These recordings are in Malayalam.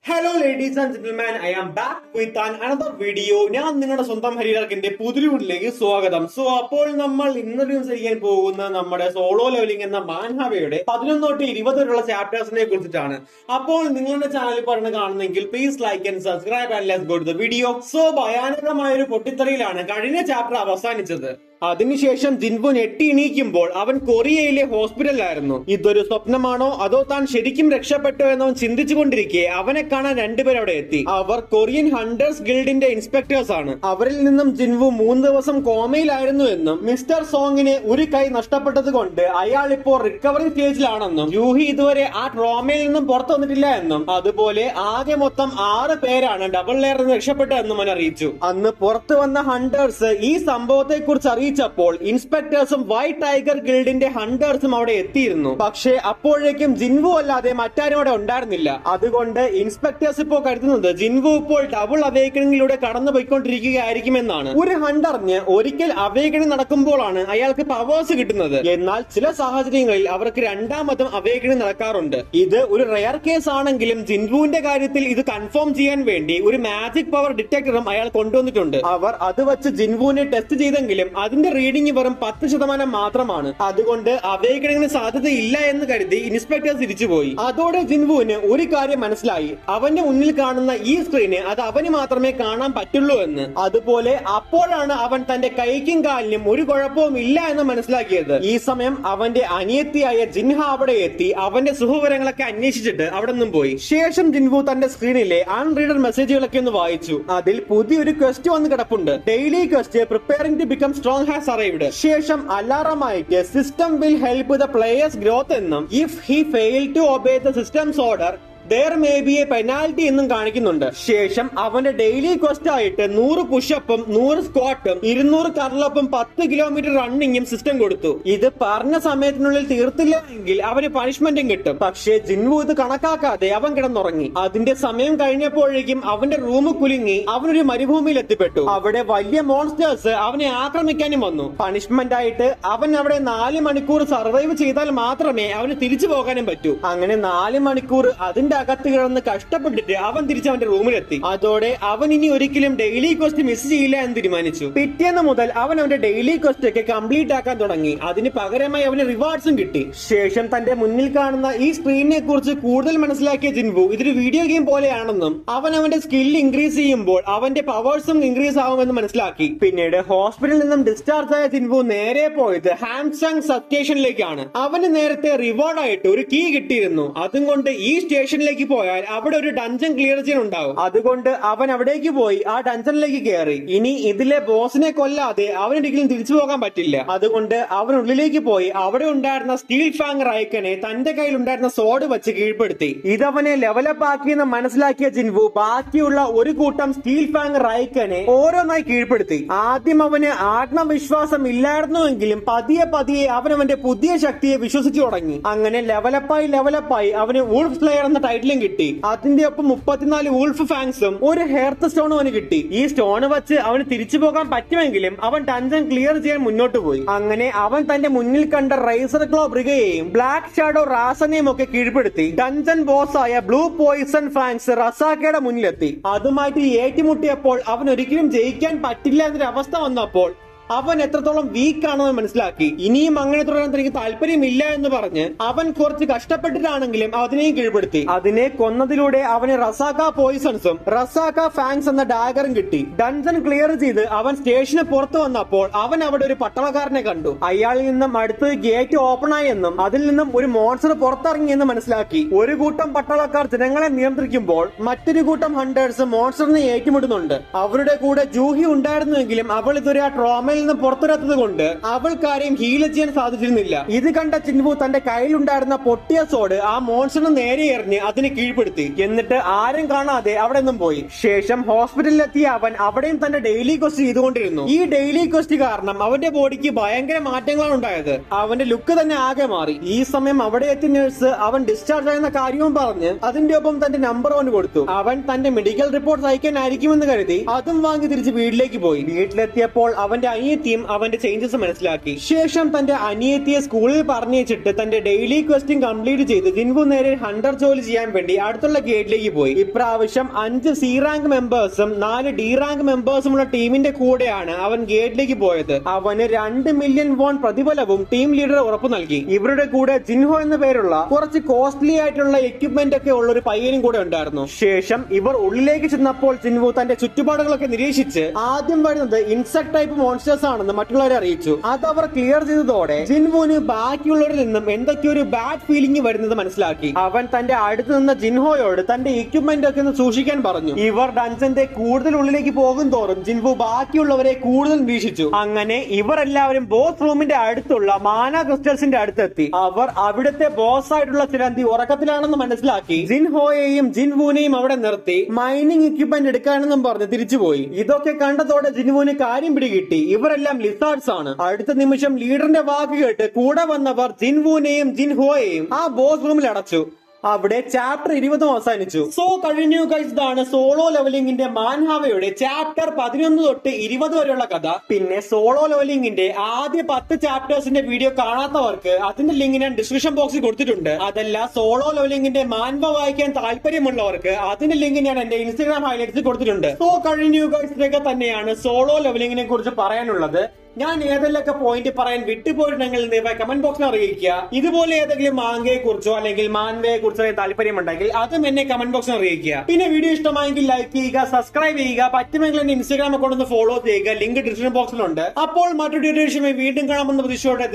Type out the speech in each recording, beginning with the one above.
Hello ladies and gentleman, I am back with another video. ഞാൻ നിങ്ങളുടെ സ്വന്തം ഹരിരാക്കിന്റെ പുതിയ സ്വാഗതം. അപ്പോൾ നമ്മൾ ഇന്നൊരു ചെയ്യാൻ പോകുന്ന നമ്മുടെ സോളോ ലെവലിംഗ് എന്ന മാൻഹവയുടെ 11 തൊട്ട് 20 വരെയുള്ള ചാപ്റ്റേഴ്സിനെ കുറിച്ചിട്ടാണ്. അപ്പോൾ നിങ്ങളുടെ ചാനൽ പറഞ്ഞ് കാണുന്നെങ്കിൽ please like and subscribe and let's go to the video. ഭയാനകമായ ഒരു പൊട്ടിത്തെറിയിലാണ് കഴിഞ്ഞ ചാപ്റ്റർ അവസാനിച്ചത്. അതിനുശേഷം ജിൻവു ഞെട്ടി എണീക്കുമ്പോൾ അവൻ കൊറിയയിലെ ഹോസ്പിറ്റലിലായിരുന്നു. ഇതൊരു സ്വപ്നമാണോ അതോ താൻ ശരിക്കും രക്ഷപ്പെട്ടോ എന്നവൻ ചിന്തിച്ചുകൊണ്ടിരിക്കെ അവനെ കാണാൻ രണ്ടുപേർ അവിടെ എത്തി. അവർ കൊറിയൻ ഹണ്ടേഴ്സ് ഗിൽഡിന്റെ ഇൻസ്പെക്ടേഴ്സ് ആണ്. അവരിൽ നിന്നും ജിൻവു 3 ദിവസം കോമയിലായിരുന്നു എന്നും മിസ്റ്റർ സോങ്ങിന് ഒരു കൈ നഷ്ടപ്പെട്ടത് കൊണ്ട് അയാൾ ഇപ്പോൾ റിക്കവറി സ്റ്റേജിലാണെന്നും ജൂഹി ഇതുവരെ ആ ട്രോമയിൽ നിന്നും പുറത്തു വന്നിട്ടില്ല എന്നും അതുപോലെ ആകെ മൊത്തം 6 പേരാണ് ഡബിൾ ലെയറിൽ നിന്ന് രക്ഷപ്പെട്ടതെന്നും അവൻ അറിയിച്ചു. അന്ന് പുറത്തു വന്ന ഹണ്ടേഴ്സ് ഈ സംഭവത്തെ കുറിച്ച് അറിയിച്ചപ്പോൾ ഇൻസ്പെക്ടേഴ്സും വൈറ്റ് ടൈഗർ ഗിൽഡിന്റെ ഹണ്ടേഴ്സും അവിടെ എത്തിയിരുന്നു. പക്ഷേ അപ്പോഴേക്കും ജിൻവു അല്ലാതെ മറ്റാരും അവിടെ ഉണ്ടായിരുന്നില്ല. അതുകൊണ്ട് ഇൻസ്പെക്ടേഴ്സ് ഇപ്പോൾ കരുതുന്നത് ജിൻവു ഇപ്പോൾ ഡബിൾ അവേക്കണിങ്ങിലൂടെ കടന്നു പോയിക്കൊണ്ടിരിക്കുകയായിരിക്കുമെന്നാണ്. ഒരു ഹണ്ടറിന് ഒരിക്കൽ അവേക്കണിങ് നടക്കുമ്പോഴാണ് അയാൾക്ക് പവേഴ്സ് കിട്ടുന്നത്. എന്നാൽ ചില സാഹചര്യങ്ങളിൽ അവർക്ക് രണ്ടാമതും അവേക്കണിങ് നടക്കാറുണ്ട്. ഇത് ഒരു റെയർ കേസ് ആണെങ്കിലും ജിൻവുവിന്റെ കാര്യത്തിൽ ഇത് കൺഫേം ചെയ്യാൻ വേണ്ടി ഒരു മാജിക് പവർ ഡിറ്റക്ടറും അയാൾ കൊണ്ടുവന്നിട്ടുണ്ട്. അവർ അത് വെച്ച് ജിൻവുവിനെ ടെസ്റ്റ് ചെയ്തെങ്കിലും അതിന്റെ റീഡിംഗ് വെറും 10% മാത്രമാണ്. അതുകൊണ്ട് അവേക്കണിങ്ങിന് സാധ്യതയില്ല എന്ന് കരുതി ഇൻസ്പെക്ടേഴ്സ് തിരിച്ചുപോയി. അതോടെ ജിൻവുവിന് ഒരു കാര്യം മനസ്സിലായി. അവന്റെ മുന്നിൽ കാണുന്ന ഈ സ്ക്രീന് അത് അവന് മാത്രമേ കാണാൻ പറ്റുള്ളൂ എന്ന്. അതുപോലെ അപ്പോഴാണ് അവൻ തന്റെ കൈക്കും കാലിനും ഒരു കുഴപ്പവും ഇല്ല എന്ന് മനസ്സിലാക്കിയത്. ഈ സമയം അവന്റെ അനിയത്തിയായ ജിൻഹ അവിടെ എത്തി അവന്റെ സുഖവിവരങ്ങളൊക്കെ അന്വേഷിച്ചിട്ട് അവിടെ നിന്നും പോയി. ശേഷം ജിൻവു തന്റെ സ്ക്രീനിലെ അൺറീഡർ മെസ്സേജുകളൊക്കെ ഒന്ന് വായിച്ചു. അതിൽ പുതിയൊരു ക്വസ്റ്റ് വന്ന് കിടപ്പുണ്ട്. Daily quest preparing to become strong has arrived. ശേഷം അലാറമായിട്ട് system will help the players growth എന്നും if he fail to obey the systems order there may be a penalty എന്നും കാണിക്കുന്നുണ്ട്. ശേഷം അവന്റെ ഡെയിലി ക്വസ്റ്റ് ആയിട്ട് 100 പുഷപ്പും 100 സ്ക്വാട്ടും 200 കർലപ്പും 10 കിലോമീറ്റർ റണ്ണിങ്ങും സിസ്റ്റം കൊടുത്തു. ഇത് പറഞ്ഞ സമയത്തിനുള്ളിൽ തീർത്തില്ല എങ്കിൽ അവന് പണിഷ്മെന്റും കിട്ടും. പക്ഷേ ജിൻവു ഇത് കണക്കാക്കാതെ അവൻ കിടന്നുറങ്ങി. അതിന്റെ സമയം കഴിഞ്ഞപ്പോഴേക്കും അവന്റെ റൂം കുലുങ്ങി അവനൊരു മരുഭൂമിയിൽ എത്തിപ്പെട്ടു. അവിടെ വലിയ മോൺസ്റ്റേഴ്സ് അവനെ ആക്രമിക്കാനും വന്നു. പണിഷ്മെന്റ് ആയിട്ട് അവൻ അവിടെ 4 മണിക്കൂർ സർവൈവ് ചെയ്താൽ മാത്രമേ അവന് തിരിച്ചു പോകാനും പറ്റൂ. അങ്ങനെ 4 മണിക്കൂർ അതിന്റെ അകത്ത് കിടന്ന് കഷ്ടപ്പെട്ടിട്ട് അവൻ തിരിച്ച് അവന്റെ റൂമിലെത്തി. അതോടെ അവൻ ഇനി ഒരിക്കലും ഡെയിലി ക്വസ്റ്റ് മിസ് ചെയ്യില്ല എന്ന് തീരുമാനിച്ചു. പിറ്റേന്ന് മുതൽ അവൻ അവന്റെ ഡെയിലി ക്വസ്റ്റ് ഒക്കെ കംപ്ലീറ്റ് ആക്കാൻ തുടങ്ങി. അതിന് പകരമായി അവന് റിവാർഡ്സും കിട്ടി. ശേഷം തന്റെ മുന്നിൽ കാണുന്ന ഈ സ്ക്രീനിനെ കുറിച്ച് കൂടുതൽ മനസ്സിലാക്കിയ ജിൻവു ഇതൊരു വീഡിയോ ഗെയിം പോലെയാണെന്നും അവൻ അവന്റെ സ്കിൽ ഇൻക്രീസ് ചെയ്യുമ്പോൾ അവന്റെ പവേഴ്സും ഇൻക്രീസ് ആവുമെന്ന് മനസ്സിലാക്കി. പിന്നീട് ഹോസ്പിറ്റലിൽ നിന്നും ഡിസ്ചാർജ് ആയ ജിൻവു നേരെ പോയത് ഹാംസങ് സബ് സ്റ്റേഷനിലേക്കാണ്. അവന് നേരത്തെ റിവാർഡായിട്ട് ഒരു കീ കിട്ടിയിരുന്നു. അതും കൊണ്ട് ഈ സ്റ്റേഷനിലേക്ക് പോയാൽ അവിടെ ഒരു ഡഞ്ചൻ ക്ലിയർ ചെയ്യാൻ ഉണ്ടാവും. അതുകൊണ്ട് അവൻ അവിടേക്ക് പോയി ആ ഡഞ്ചനിലേക്ക് കയറി. ഇനി ഇതിലെ ബോസിനെ കൊല്ലാതെ അവനൊരിക്കലും തിരിച്ചു പോകാൻ പറ്റില്ല. അതുകൊണ്ട് അവൻ ഉള്ളിലേക്ക് പോയി അവിടെ ഉണ്ടായിരുന്ന സ്റ്റീൽ ഫാങ് റൈക്കനെ തന്റെ കയ്യിൽ ഉണ്ടായിരുന്ന സോഡ് വെച്ച് കീഴ്പ്പെടുത്തി. ഇതവനെ ലെവലപ്പ് ആക്കിയെന്ന് മനസ്സിലാക്കിയ ജിൻവു ബാക്കിയുള്ള ഒരു കൂട്ടം സ്റ്റീൽ ഫാങ് റൈക്കനെ ഓരോന്നായി കീഴ്പ്പെടുത്തി. ആദ്യം അവന് ആത്മവിശ്വാസം ഇല്ലായിരുന്നുവെങ്കിലും പതിയെ പതിയെ അവൻ അവന്റെ പുതിയ ശക്തിയെ വിശ്വസിച്ചു തുടങ്ങി. അങ്ങനെ ലെവലപ്പായി അവന് വൂൾഫ് സ്ലെയർ എന്ന ടൈറ്റിലും കിട്ടി. അതിന്റെ ഒപ്പം 34 വൂൾഫ് ഫാങ്സും ഒരു ഹെർത്ത് സ്റ്റോണും അവന് കിട്ടി. ഈ സ്റ്റോൺ വെച്ച് അവന് തിരിച്ചു പോകാൻ പറ്റുമെങ്കിലും അവൻ ഡഞ്ചൻ ക്ലിയർ ചെയ്യാൻ മുന്നോട്ട് പോയി. അങ്ങനെ അവൻ തന്റെ മുന്നിൽ കണ്ട റൈസർ ക്ലോ ബ്രിഗയെയും ബ്ലാക്ക് ഷാഡോ റാസനെയും ഒക്കെ കീഴ്പ്പെടുത്തി ഡഞ്ചൻ ബോസ് ആയ ബ്ലൂ പോയിസൺ ഫാങ്സ് റസാക്കയുടെ മുന്നിലെത്തി. അതുമായിട്ട് ഏറ്റുമുട്ടിയപ്പോൾ അവൻ ഒരിക്കലും ജയിക്കാൻ പറ്റില്ല എന്നൊരു അവസ്ഥ വന്നപ്പോൾ അവൻ എത്രത്തോളം വീക്ക് ആണെന്ന് മനസ്സിലാക്കി. ഇനിയും അങ്ങനെ തുടരാൻ തനിക്ക് താല്പര്യമില്ല എന്ന് പറഞ്ഞ് അവൻ കുറച്ച് കഷ്ടപ്പെട്ടിട്ടാണെങ്കിലും അതിനെയും കീഴ്പ്പെടുത്തി. അതിനെ കൊന്നതിലൂടെ അവന് റസാക്ക പോയിസൺസും റസാക്ക ഫാങ്സ് എന്ന ഡാഗറും കിട്ടി. ഡഞ്ചൻ ക്ലിയർ ചെയ്ത് അവൻ സ്റ്റേഷന് പുറത്തു വന്നപ്പോൾ അവൻ അവിടെ ഒരു പട്ടാളക്കാരനെ കണ്ടു. അയാളിൽ നിന്നും അടുത്ത് ഗേറ്റ് ഓപ്പൺ ആയി എന്നും അതിൽ നിന്നും ഒരു മോൺസ്റ്റർ പുറത്തിറങ്ങിയെന്ന് മനസ്സിലാക്കി. ഒരു കൂട്ടം പട്ടാളക്കാർ ജനങ്ങളെ നിയന്ത്രിക്കുമ്പോൾ മറ്റൊരു കൂട്ടം ഹണ്ടേഴ്സ് മോൺസ്റ്ററിനെ ഏറ്റുമുട്ടുന്നുണ്ട്. അവരുടെ കൂടെ ജൂഹി ഉണ്ടായിരുന്നുവെങ്കിലും അവൾ ഇതുവരെ ആ ട്രോമയിൽ നിന്ന് പുറത്തുവരാത്തത് കൊണ്ട് അവൾക്കാരെയും ഹീൽ ചെയ്യാൻ സാധിച്ചിരുന്നില്ല. ഇത് കണ്ട ജിൻവു തന്റെ കയ്യിലുണ്ടായിരുന്ന പൊട്ടിയ സോഡ് ആ മോൺസ്റ്ററിന് നേരെ എറിഞ്ഞ് അതിനെ കീഴ്പ്പെടുത്തി. എന്നിട്ട് ആരും കാണാതെ അവിടെ നിന്നും പോയി. ശേഷം ഹോസ്പിറ്റലിലെത്തിയ അവൻ അവിടെയും തന്റെ ഡെയിലി ക്വസ്റ്റ് ചെയ്തുകൊണ്ടിരുന്നു. ഈ ഡെയിലി ക്വസ്റ്റ് കാരണം അവന്റെ ബോഡിക്ക് ഭയങ്കര മാറ്റങ്ങളാണ് ഉണ്ടായത്. അവന്റെ ലുക്ക് തന്നെ ആകെ മാറി. ഈ സമയം അവിടെ എത്തിയ നഴ്സ് അവൻ ഡിസ്ചാർജ് ആയെന്ന കാര്യവും പറഞ്ഞ് അതിന്റെ ഒപ്പം തന്റെ നമ്പർ അവന് കൊടുത്തു. അവൻ തന്റെ മെഡിക്കൽ റിപ്പോർട്ട് അയക്കാനായിരിക്കുമെന്ന് കരുതി അതും വാങ്ങി തിരിച്ച് വീട്ടിലേക്ക് പോയി. വീട്ടിലെത്തിയപ്പോൾ അവന്റെ അനിയത്തിയും അവന്റെ ചേഞ്ചസ് മനസ്സിലാക്കി. ശേഷം തന്റെ അനിയത്തിയെ സ്കൂളിൽ പറഞ്ഞിട്ട് തന്റെ ഡെയിലി ക്വസ്റ്റ്യൻ കംപ്ലീറ്റ് ചെയ്ത് ജിൻവു നേരെ ഹണ്ടർ ജോലി ചെയ്യാൻ വേണ്ടി അടുത്തുള്ള ഗേറ്റിലേക്ക് പോയി. ഇപ്രാവശ്യം 5 സി റാങ്ക് മെമ്പേഴ്സും 4 ഡി റാങ്ക് മെമ്പേഴ്സുമുള്ള ടീമിന്റെ കൂടെയാണ് അവൻ ഗേറ്റിലേക്ക് പോയത്. അവന് 2 മില്യൺ വോൺ പ്രതിഫലവും ടീം ലീഡർ ഉറപ്പു നൽകി. ഇവരുടെ കൂടെ ജിൻഹോ എന്ന പേരുള്ള കുറച്ച് കോസ്റ്റ്ലി ആയിട്ടുള്ള എക്യുപ്മെന്റ് ഒക്കെ ഉള്ള ഒരു പയ്യനും കൂടെ ഉണ്ടായിരുന്നു. ശേഷം ഇവർ ഉള്ളിലേക്ക് ചെന്നപ്പോൾ ജിൻഹോ തന്റെ ചുറ്റുപാടുകളൊക്കെ നിരീക്ഷിച്ച് ആദ്യം വരുന്നത് ഇൻസെക്ട് ടൈപ്പ് മോൺസ്റ്റേഴ്സ് ആണെന്ന് മറ്റുള്ളവരെ അറിയിച്ചു. അത് അവർ ക്ലിയർ ചെയ്തതോടെ ജിൻഹോന് ബാക്കിയുള്ളവരിൽ നിന്നും എന്തൊക്കെയോ ഒരു ബാഡ് ഫീലിംഗ് വരുന്നത് മനസ്സിലാക്കി. അവൻ തന്റെ അടുത്ത് നിന്ന ജിൻഹോയോട് തന്റെ എക്യുപ്മെന്റ് ഒക്കെ ഒന്ന് സൂക്ഷിക്കാൻ പറഞ്ഞു. ഇവർ ഡഞ്ചന്റെ കൂടുതൽ ഉള്ളിലേക്ക് പോകും തോറും ജിൻഹോ ബാക്കിയുള്ളവരെ കൂടുതൽ നിരീക്ഷിച്ചു. അങ്ങനെ ഇവർ എല്ലാവരും ബോസ് റൂമിന്റെ അടുത്തുള്ള മാന ക്രിസ്റ്റൽസിന്റെ അടുത്തെത്തി. അവർ അവിടുത്തെ ബോസ് ആയിട്ടുള്ള ചിലന്തി ഉറക്കത്തിലാണെന്ന് മനസ്സിലാക്കി ജിൻഹോയെയും ജിൻവൂനെയും അവിടെ നിർത്തി മൈനിങ് എക്യുപ്മെന്റ് എടുക്കാനെന്നും പറഞ്ഞ് തിരിച്ചുപോയി. ഇതൊക്കെ കണ്ടതോടെ ജിൻവൂന് കാര്യം പിടികിട്ടി. ഇവരെല്ലാം ലിസാർഡ്സ് ആണ്. അടുത്ത നിമിഷം ലീഡറിന്റെ വാക്ക് കേട്ട് കൂടെ വന്നവർ ജിൻവൂനെയും ജിൻഹോയെയും ആ ബോസ് റൂമിൽ അടച്ചു. അവിടെ ചാപ്റ്റർ 20 അവസാനിച്ചു. സോ കഴിഞ്ഞു ഗൈസ്. ഇതാണ് സോളോ ലെവലിംഗിന്റെ മാൻഹാവയുടെ ചാപ്റ്റർ 11 തൊട്ട് 20 വരെയുള്ള കഥ. പിന്നെ സോളോ ലെവലിംഗിന്റെ ആദ്യ 10 ചാപ്റ്റേഴ്സിന്റെ വീഡിയോ കാണാത്തവർക്ക് അതിന്റെ ലിങ്ക് ഞാൻ ഡിസ്ക്രിപ്ഷൻ ബോക്സിൽ കൊടുത്തിട്ടുണ്ട്. അതല്ല സോളോ ലെവലിംഗിന്റെ മാൻഹ വായിക്കാൻ താല്പര്യമുള്ളവർക്ക് അതിന്റെ ലിങ്ക് ഞാൻ എന്റെ ഇൻസ്റ്റാഗ്രാം ഹൈലൈറ്റ്സിൽ കൊടുത്തിട്ടുണ്ട്. സോ കഴിഞ്ഞു ഗൈസ്. ഇതൊക്കെ തന്നെയാണ് സോളോ ലെവലിംഗിനെ കുറിച്ച് പറയാനുള്ളത്. ഞാൻ ഏതെല്ലാം പോയിന്റ് പറയാൻ വിട്ടുപോയിട്ടുണ്ടെങ്കിൽ കമന്റ് ബോക്സിൽ അറിയിക്കുക. ഇതുപോലെ ഏതെങ്കിലും മാങ്കയെ കുറിച്ചോ അല്ലെങ്കിൽ മാൻവയെ കുറിച്ചോ താല്പര്യമുണ്ടെങ്കിൽ അതും എന്നെ കമന്റ് ബോക്സിൽ അറിയിക്കുക. പിന്നെ വീഡിയോ ഇഷ്ടമായെങ്കിൽ ലൈക്ക് ചെയ്യുക, സബ്സ്ക്രൈബ് ചെയ്യുക, പറ്റുമെങ്കിൽ എന്റെ ഇൻസ്റ്റാഗ്രാം അക്കൗണ്ട് ഒന്ന് ഫോളോ ചെയ്യുക. ലിങ്ക് ഡിസ്ക്രിപ്ഷൻ ബോക്സിലുണ്ട്. അപ്പോൾ മറ്റൊരു വീണ്ടും കാണാമെന്ന പ്രതീക്ഷയോടെ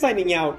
സൈനിങ് ഔട്ട്.